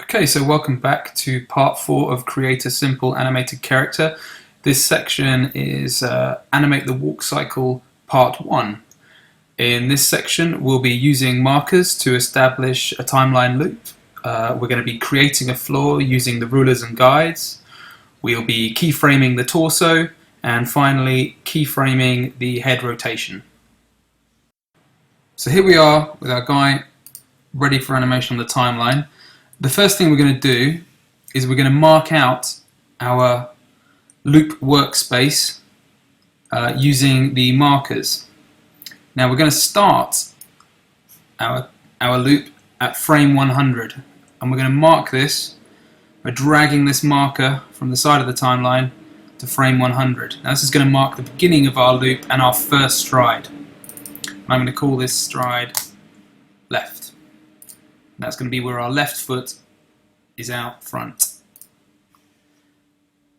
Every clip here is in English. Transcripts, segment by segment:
Okay, so welcome back to part 4 of Create a Simple Animated Character. This section is Animate the Walk Cycle Part 1. In this section we'll be using markers to establish a timeline loop. We're going to be creating a floor using the rulers and guides. We'll be keyframing the torso and finally keyframing the head rotation. So here we are with our guy ready for animation on the timeline. The first thing we're going to do is we're going to mark out our loop workspace using the markers. Now we're going to start our loop at frame 100 and we're going to mark this by dragging this marker from the side of the timeline to frame 100. Now this is going to mark the beginning of our loop and our first stride. I'm going to call this stride left. That's going to be where our left foot is out front.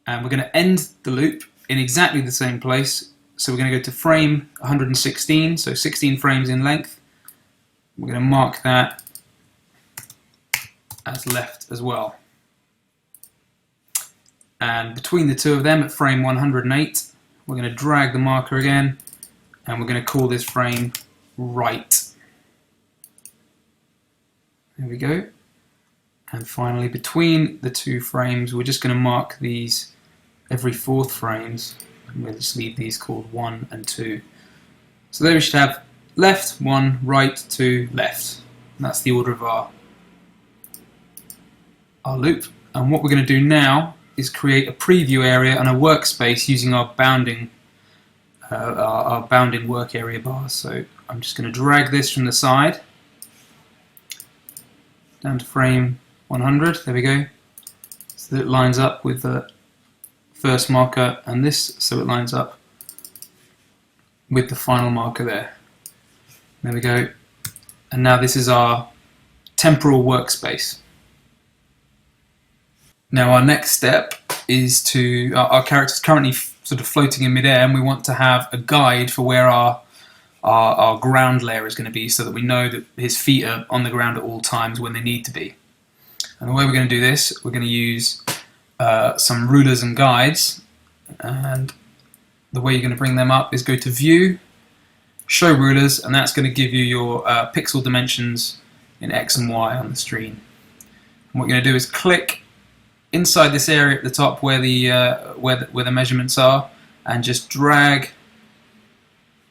And we're going to end the loop in exactly the same place. So we're going to go to frame 116, so 16 frames in length. We're going to mark that as left as well. And between the two of them at frame 108, we're going to drag the marker again and we're going to call this frame right. There we go. And finally, between the two frames, we're just going to mark these every fourth frames. And we'll just leave these called 1 and 2. So there we should have left, 1, right, 2, left. And that's the order of our loop. And what we're going to do now is create a preview area and a workspace using our bounding work area bars. So I'm just going to drag this from the side down to frame 100, there we go, so that it lines up with the first marker and this, so it lines up with the final marker there. There we go, and now this is our temporal workspace. Now our next step is to, our character's currently sort of floating in midair and we want to have a guide for where our ground layer is going to be so that we know that his feet are on the ground at all times when they need to be. And the way we're going to do this, we're going to use some rulers and guides, and the way you're going to bring them up is go to View, Show Rulers, and that's going to give you your pixel dimensions in X and Y on the screen. And what you're going to do is click inside this area at the top where the measurements are, and just drag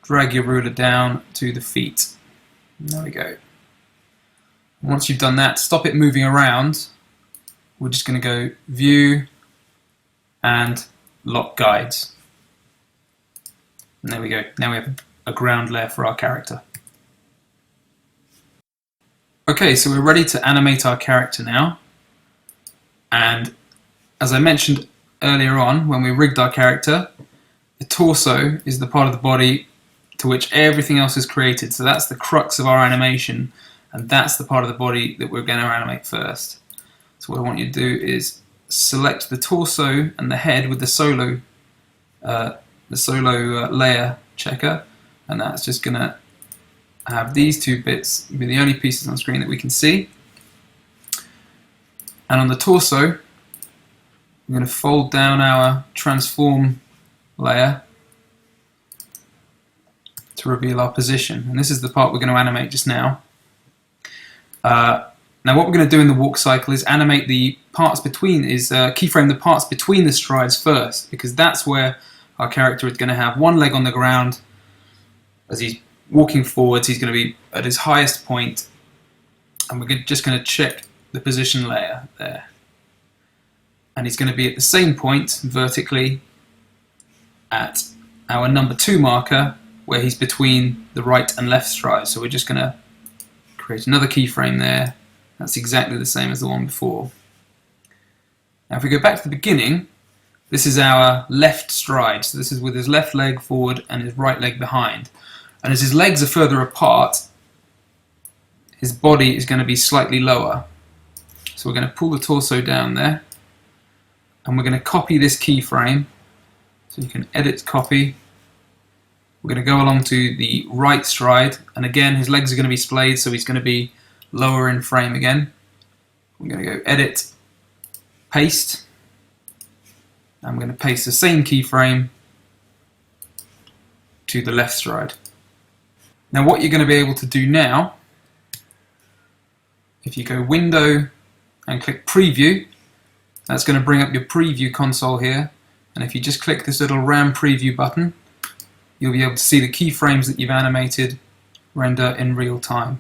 your ruler down to the feet. There we go. Once you've done that, stop it moving around. We're just going to go View and Lock Guides. And there we go. Now we have a ground layer for our character. Okay, so we're ready to animate our character now. And as I mentioned earlier on, when we rigged our character, the torso is the part of the body to which everything else is created. So that's the crux of our animation, and that's the part of the body that we're going to animate first. So what I want you to do is select the torso and the head with the solo layer checker, and that's just going to have these two bits be the only pieces on screen that we can see. And on the torso, we're going to fold down our transform layer to reveal our position, and this is the part we're going to animate just now. Now what we're going to do in the walk cycle is animate the parts between, keyframe the parts between the strides first, because that's where our character is going to have one leg on the ground. As he's walking forwards, he's going to be at his highest point, and we're just going to check the position layer there. And he's going to be at the same point vertically at our number 2 marker, where he's between the right and left strides. So we're just going to create another keyframe there. That's exactly the same as the one before. Now if we go back to the beginning, this is our left stride. So this is with his left leg forward and his right leg behind. And as his legs are further apart, his body is going to be slightly lower. So we're going to pull the torso down there, and we're going to copy this keyframe. So you can edit, copy. We're going to go along to the right stride, and again his legs are going to be splayed, so he's going to be lower in frame again. we're going to go Edit, Paste. I'm going to paste the same keyframe to the left stride. Now what you're going to be able to do now, if you go Window and click Preview, that's going to bring up your preview console here, and if you just click this little round preview button, you'll be able to see the keyframes that you've animated render in real time.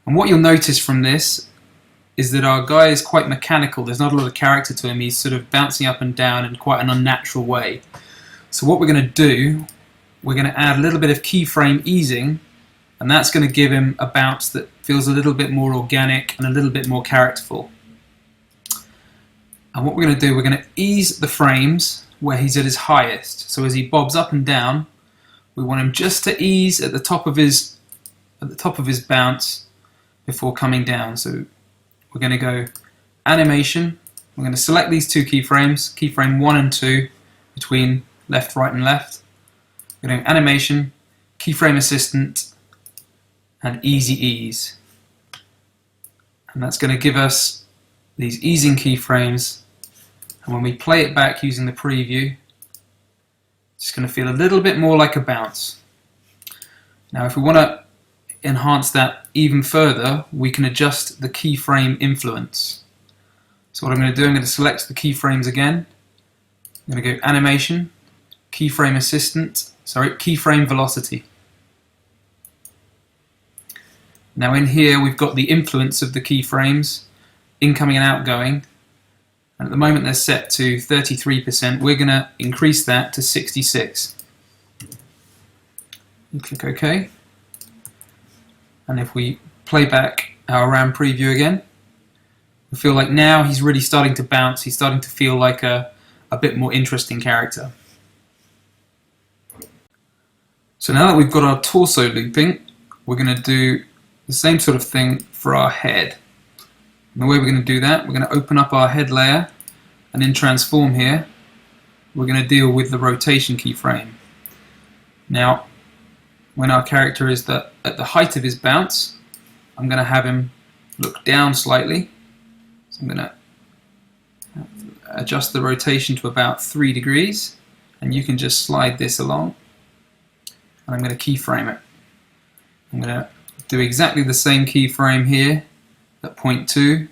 And what you'll notice from this is that our guy is quite mechanical. There's not a lot of character to him. He's sort of bouncing up and down in quite an unnatural way. So what we're going to do, we're going to add a little bit of keyframe easing, and that's going to give him a bounce that feels a little bit more organic and a little bit more characterful. And what we're going to do, we're going to ease the frames where he's at his highest. So as he bobs up and down, we want him just to ease at the top of his bounce before coming down. So we're going to go Animation. We're going to select these two keyframes, keyframe 1 and 2, between left, right, and left. We're going to Animation, Keyframe Assistant, and Easy Ease. And that's going to give us these easing keyframes, and when we play it back using the preview, it's going to feel a little bit more like a bounce. Now if we want to enhance that even further, we can adjust the keyframe influence. So what I'm going to do, I'm going to select the keyframes again. I'm going to go Animation, Keyframe Assistant, Keyframe Velocity. Now in here we've got the influence of the keyframes, incoming and outgoing, and at the moment they're set to 33%. We're going to increase that to 66. You click OK, and if we play back our RAM preview again, we feel like now he's really starting to bounce. He's starting to feel like a bit more interesting character. So now that we've got our torso looping, we're going to do the same sort of thing for our head. And the way we're going to do that, we're going to open up our head layer, and in Transform here, we're going to deal with the rotation keyframe. Now, when our character is at the height of his bounce, I'm going to have him look down slightly. So I'm going to adjust the rotation to about 3 degrees, and you can just slide this along, and I'm going to keyframe it. I'm going to do exactly the same keyframe here at point 2,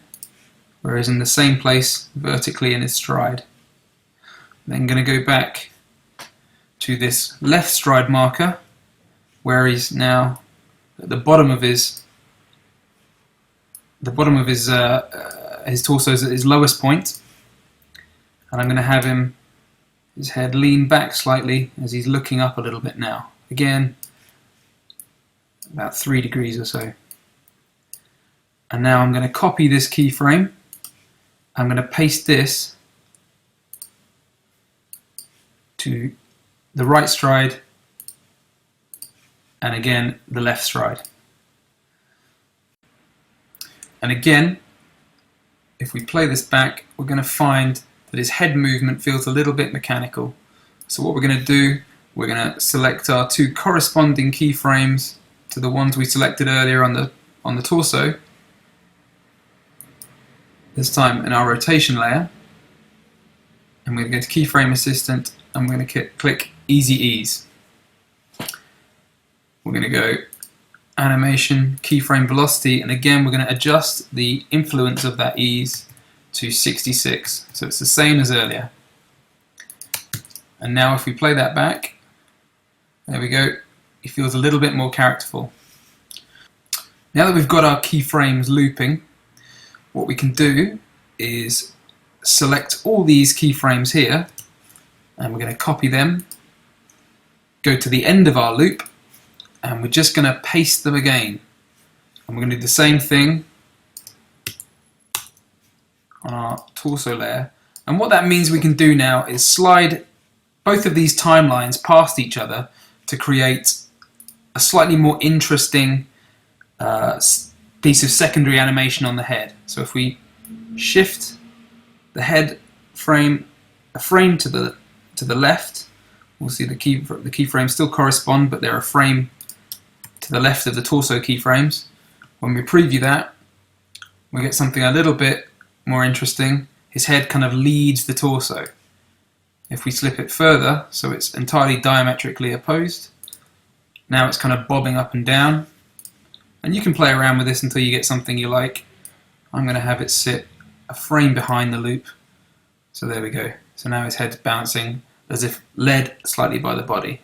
whereas in the same place vertically in his stride. Then I'm going to go back to this left stride marker, where he's now at the bottom of his torso is at his lowest point, and I'm going to have his head lean back slightly as he's looking up a little bit now. Again, about 3 degrees or so. And now I'm going to copy this keyframe. I'm going to paste this to the right stride, and again the left stride. And again, if we play this back, we're going to find that his head movement feels a little bit mechanical. So what we're going to do, we're going to select our 2 corresponding keyframes to the ones we selected earlier on the torso, this time in our rotation layer, and we're going to go to Keyframe Assistant, and we're going to click Easy Ease. We're going to go Animation, Keyframe Velocity, and again we're going to adjust the influence of that ease to 66, so it's the same as earlier. And now if we play that back, there we go, it feels a little bit more characterful. Now that we've got our keyframes looping, what we can do is select all these keyframes here, and we're going to copy them, go to the end of our loop, and we're just going to paste them again. And we're going to do the same thing on our torso layer. And what that means we can do now is slide both of these timelines past each other to create a slightly more interesting piece of secondary animation on the head. So if we shift the head frame a frame to the left, we'll see the keyframes still correspond, but they're a frame to the left of the torso keyframes. When we preview that, we get something a little bit more interesting. His head kind of leads the torso. If we slip it further, so it's entirely diametrically opposed, now it's kind of bobbing up and down. And you can play around with this until you get something you like. I'm going to have it sit a frame behind the loop. So there we go. So now his head's bouncing as if led slightly by the body.